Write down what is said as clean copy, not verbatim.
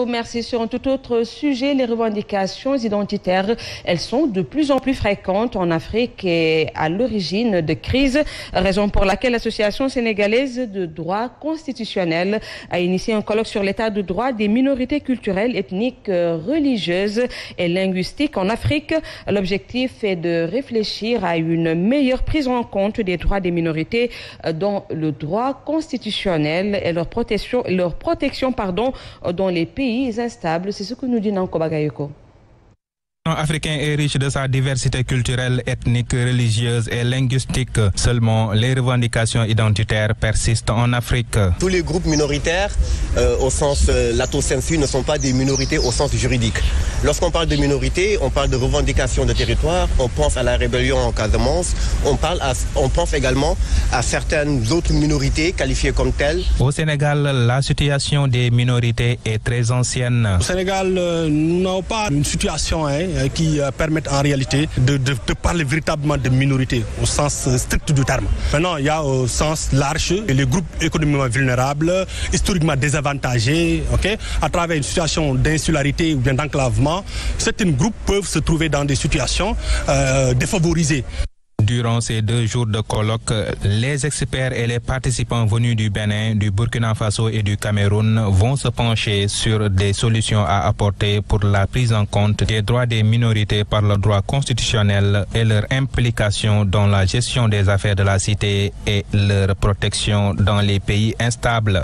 Merci. Sur un tout autre sujet, les revendications identitaires, elles sont de plus en plus fréquentes en Afrique et à l'origine de crises, raison pour laquelle l'Association sénégalaise de droit constitutionnel a initié un colloque sur l'état de droit des minorités culturelles, ethniques, religieuses et linguistiques en Afrique. L'objectif est de réfléchir à une meilleure prise en compte des droits des minorités dans le droit constitutionnel et leur protection dans les pays instables. C'est ce que nous dit Nanko Bagayoko. Africain est riche de sa diversité culturelle, ethnique, religieuse et linguistique. Seulement, les revendications identitaires persistent en Afrique. Tous les groupes minoritaires, au sens lato sensu, ne sont pas des minorités au sens juridique. Lorsqu'on parle de minorités, on parle de revendications de territoire, on pense à la rébellion en Casamance, on pense également à certaines autres minorités qualifiées comme telles. Au Sénégal, la situation des minorités est très ancienne. Au Sénégal, nous n'avons pas une situation qui permettent en réalité de parler véritablement de minorité au sens strict du terme. Maintenant, il y a au sens large les groupes économiquement vulnérables, historiquement désavantagés, à travers une situation d'insularité ou bien d'enclavement. Certains groupes peuvent se trouver dans des situations défavorisées. Durant ces 2 jours de colloque, les experts et les participants venus du Bénin, du Burkina Faso et du Cameroun vont se pencher sur des solutions à apporter pour la prise en compte des droits des minorités par le droit constitutionnel et leur implication dans la gestion des affaires de la cité et leur protection dans les pays instables.